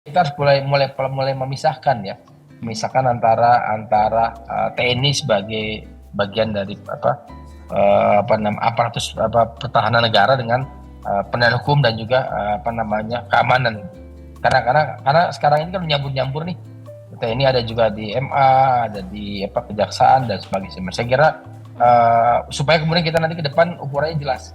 kita harus mulai memisahkan ya, memisahkan TNI sebagai bagian dari aparatus pertahanan negara dengan penegak hukum dan juga keamanan. Karena sekarang ini kan nyambur nih. TNI ada juga di MA, ada di kejaksaan dan sebagainya. Saya kira supaya kemudian kita nanti ke depan ukurannya jelas.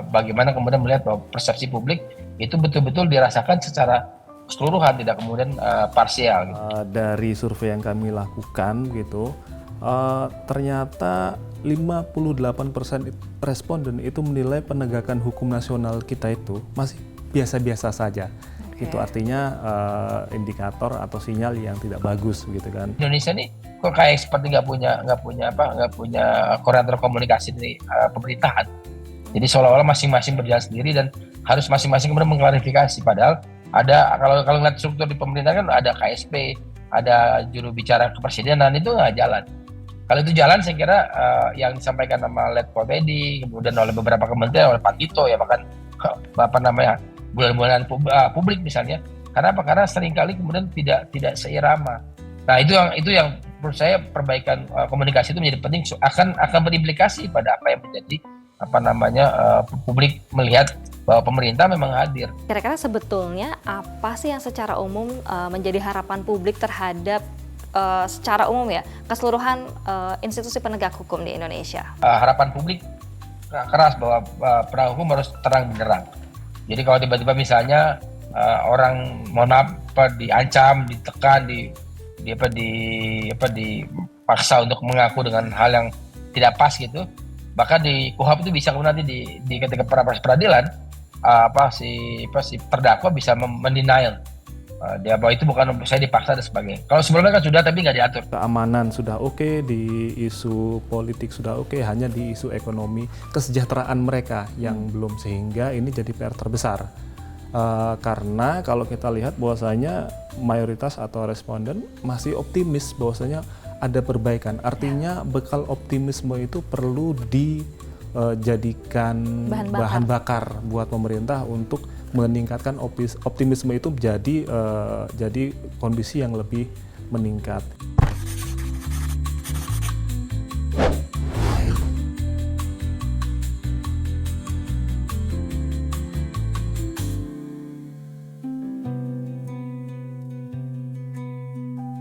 Bagaimana kemudian melihat bahwa persepsi publik itu betul-betul dirasakan secara keseluruhan, tidak kemudian parsial. Gitu. Dari survei yang kami lakukan gitu, ternyata 58% responden itu menilai penegakan hukum nasional kita itu masih biasa-biasa saja. Itu artinya indikator atau sinyal yang tidak bagus gitu kan. Indonesia nih kok kayak seperti nggak punya koordinator komunikasi dari pemerintahan. Jadi seolah-olah masing-masing berjalan sendiri dan harus masing-masing kemudian mengklarifikasi. Padahal ada kalau ngeliat struktur di pemerintahan kan ada KSP, ada juru bicara kepresidenan, itu nggak jalan. Kalau itu jalan, saya kira yang disampaikan sama Letkol Teddy, kemudian oleh beberapa kementerian, oleh Pak Tito ya, bahkan bulan-bulanan publik misalnya. Karena apa? Karena seringkali kemudian tidak seirama. Nah itu yang menurut saya perbaikan komunikasi itu menjadi penting, akan berimplikasi pada apa yang menjadi publik melihat bahwa pemerintah memang hadir. Kira-kira sebetulnya apa sih yang secara umum menjadi harapan publik terhadap secara umum ya keseluruhan institusi penegak hukum di Indonesia? Harapan publik keras bahwa penegak hukum harus terang benderang. Jadi kalau tiba-tiba misalnya orang mohon maaf diancam, ditekan, dipaksa untuk mengaku dengan hal yang tidak pas gitu, bahkan di KUHP itu bisa kemudian nanti di ketika peradilan si terdakwa bisa mendenial dia bahwa itu bukan saya dipaksa dan sebagainya. Kalau sebelumnya kan sudah tapi nggak diatur. Keamanan sudah oke, di isu politik sudah oke, hanya di isu ekonomi kesejahteraan mereka yang belum, sehingga ini jadi PR terbesar. Karena kalau kita lihat bahwasanya mayoritas atau responden masih optimis bahwasanya ada perbaikan. Artinya bekal optimisme itu perlu dijadikan bahan bakar buat pemerintah untuk meningkatkan optimisme itu jadi kondisi yang lebih meningkat.